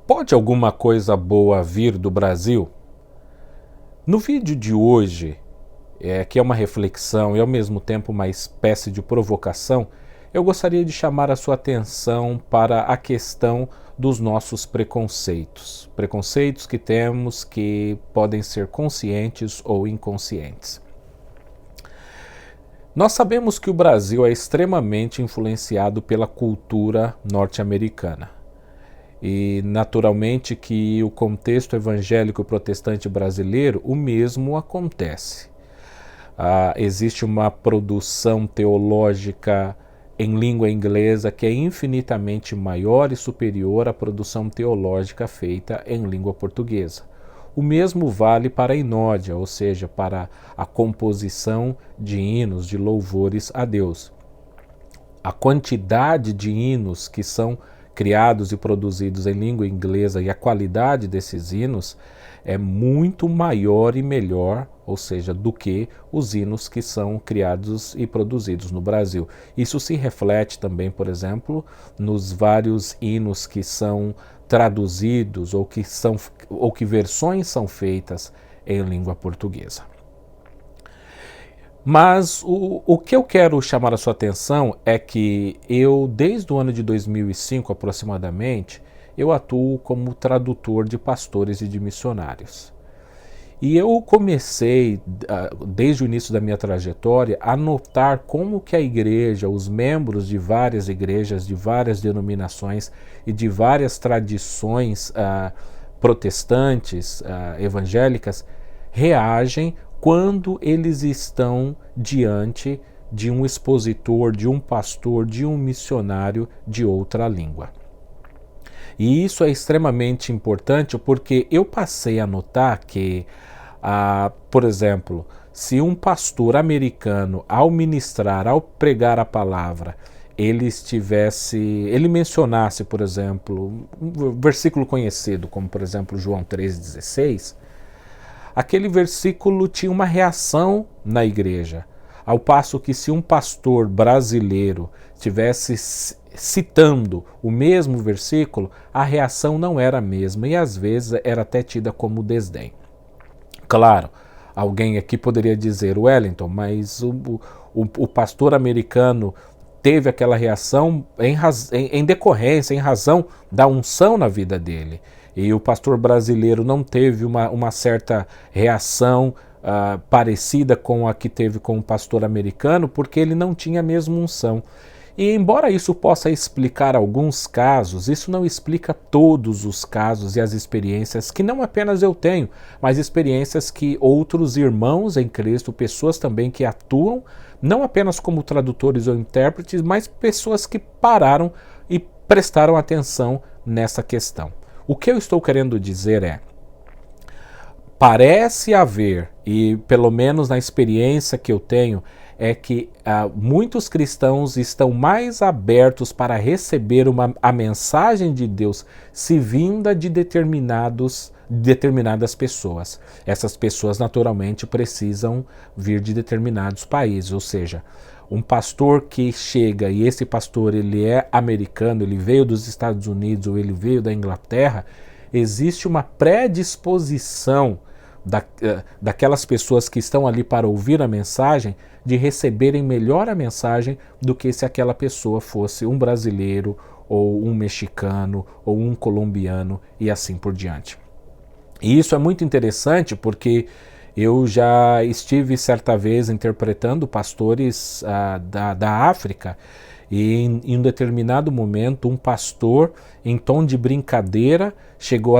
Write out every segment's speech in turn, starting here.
Pode alguma coisa boa vir do Brasil? No vídeo de hoje, que é uma reflexão e ao mesmo tempo uma espécie de provocação, eu gostaria de chamar a sua atenção para a questão dos nossos preconceitos. Preconceitos que temos que podem ser conscientes ou inconscientes. Nós sabemos que o Brasil é extremamente influenciado pela cultura norte-americana. E naturalmente que o contexto evangélico protestante brasileiro, o mesmo acontece. Existe uma produção teológica em língua inglesa que é infinitamente maior e superior à produção teológica feita em língua portuguesa. O mesmo vale para a inódia, ou seja, para a composição de hinos, de louvores a Deus. A quantidade de hinos que são criados e produzidos em língua inglesa e a qualidade desses hinos é muito maior e melhor, ou seja, do que os hinos que são criados e produzidos no Brasil. Isso se reflete também, por exemplo, nos vários hinos que são traduzidos ou que versões são feitas em língua portuguesa. Mas o que eu quero chamar a sua atenção é que eu, desde o ano de 2005 aproximadamente, eu atuo como tradutor de pastores e de missionários. E eu comecei, desde o início da minha trajetória, a notar como que a igreja, os membros de várias igrejas, de várias denominações e de várias tradições protestantes, evangélicas, reagem quando eles estão diante de um expositor, de um pastor, de um missionário de outra língua. E isso é extremamente importante porque eu passei a notar que, por exemplo, se um pastor americano, ao ministrar, ao pregar a palavra, ele mencionasse, por exemplo, um versículo conhecido, como por exemplo João 3,16, aquele versículo tinha uma reação na igreja, ao passo que se um pastor brasileiro tivesse citando o mesmo versículo, a reação não era a mesma e às vezes era até tida como desdém. Claro, alguém aqui poderia dizer, Wellington, mas o pastor americano teve aquela reação em decorrência, em razão da unção na vida dele. E o pastor brasileiro não teve uma certa reação parecida com a que teve com o pastor americano, porque ele não tinha a mesma unção. E embora isso possa explicar alguns casos, isso não explica todos os casos e as experiências que não apenas eu tenho, mas experiências que outros irmãos em Cristo, pessoas também que atuam, não apenas como tradutores ou intérpretes, mas pessoas que pararam e prestaram atenção nessa questão. O que eu estou querendo dizer é, parece haver, e pelo menos na experiência que eu tenho, é que muitos cristãos estão mais abertos para receber a mensagem de Deus se vinda de determinadas pessoas. Essas pessoas naturalmente precisam vir de determinados países, ou seja, um pastor que chega e esse pastor ele é americano, ele veio dos Estados Unidos ou ele veio da Inglaterra, existe uma predisposição daquelas pessoas que estão ali para ouvir a mensagem de receberem melhor a mensagem do que se aquela pessoa fosse um brasileiro ou um mexicano ou um colombiano e assim por diante. E isso é muito interessante porque eu já estive certa vez interpretando pastores da África e em um determinado momento um pastor, em tom de brincadeira, chegou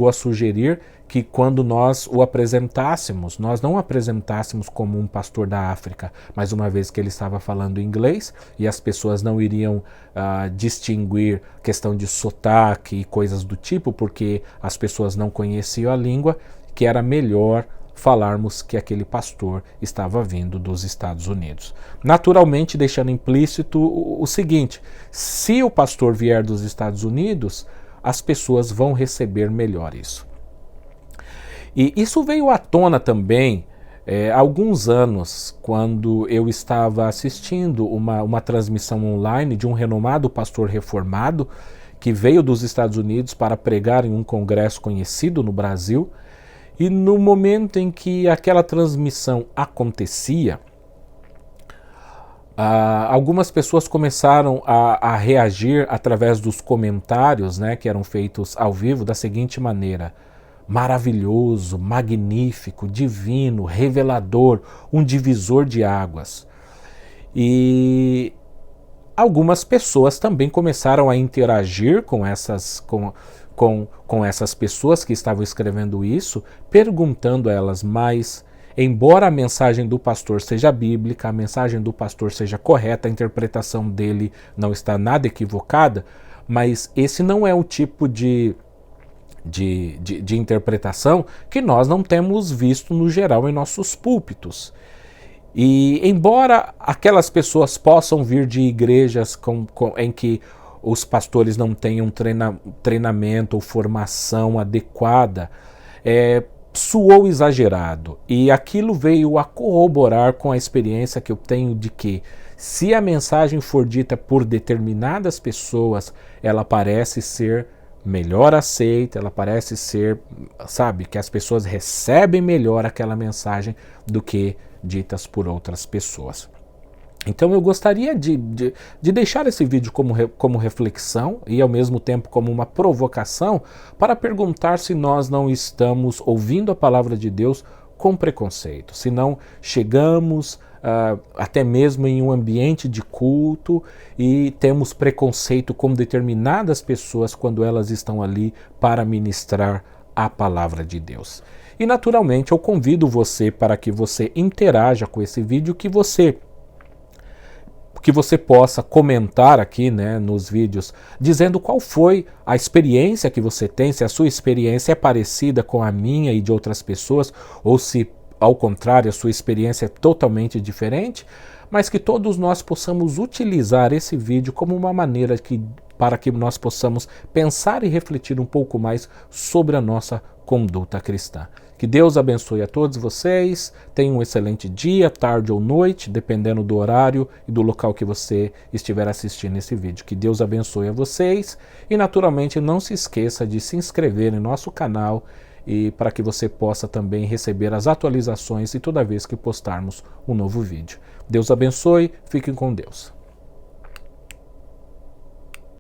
a sugerir que quando nós o apresentássemos, nós não o apresentássemos como um pastor da África, mas uma vez que ele estava falando inglês e as pessoas não iriam distinguir questão de sotaque e coisas do tipo, porque as pessoas não conheciam a língua, que era melhor falarmos que aquele pastor estava vindo dos Estados Unidos. Naturalmente, deixando implícito o seguinte, se o pastor vier dos Estados Unidos, as pessoas vão receber melhor isso. E isso veio à tona também há alguns anos, quando eu estava assistindo uma transmissão online de um renomado pastor reformado que veio dos Estados Unidos para pregar em um congresso conhecido no Brasil, e no momento em que aquela transmissão acontecia, algumas pessoas começaram a reagir através dos comentários, né, que eram feitos ao vivo da seguinte maneira: maravilhoso, magnífico, divino, revelador, um divisor de águas. E algumas pessoas também começaram a interagir com essas pessoas que estavam escrevendo isso, perguntando a elas: mas embora a mensagem do pastor seja bíblica, a mensagem do pastor seja correta, a interpretação dele não está nada equivocada, mas esse não é o tipo de interpretação que nós não temos visto no geral em nossos púlpitos. E embora aquelas pessoas possam vir de igrejas em que os pastores não tenham treinamento ou formação adequada, soou exagerado. E aquilo veio a corroborar com a experiência que eu tenho de que, se a mensagem for dita por determinadas pessoas, ela parece ser melhor aceita, ela parece ser, sabe, que as pessoas recebem melhor aquela mensagem do que ditas por outras pessoas. Então eu gostaria de deixar esse vídeo como reflexão e ao mesmo tempo como uma provocação para perguntar se nós não estamos ouvindo a palavra de Deus com preconceito, se não chegamos até mesmo em um ambiente de culto e temos preconceito com determinadas pessoas quando elas estão ali para ministrar a palavra de Deus. E naturalmente eu convido você para que você interaja com esse vídeo, que você possa comentar aqui, né, nos vídeos, dizendo qual foi a experiência que você tem, se a sua experiência é parecida com a minha e de outras pessoas, ou se, ao contrário, a sua experiência é totalmente diferente, mas que todos nós possamos utilizar esse vídeo como uma maneira para que nós possamos pensar e refletir um pouco mais sobre a nossa conduta cristã. Que Deus abençoe a todos vocês, tenham um excelente dia, tarde ou noite, dependendo do horário e do local que você estiver assistindo esse vídeo. Que Deus abençoe a vocês e, naturalmente, não se esqueça de se inscrever em nosso canal e para que você possa também receber as atualizações e toda vez que postarmos um novo vídeo. Deus abençoe, fiquem com Deus.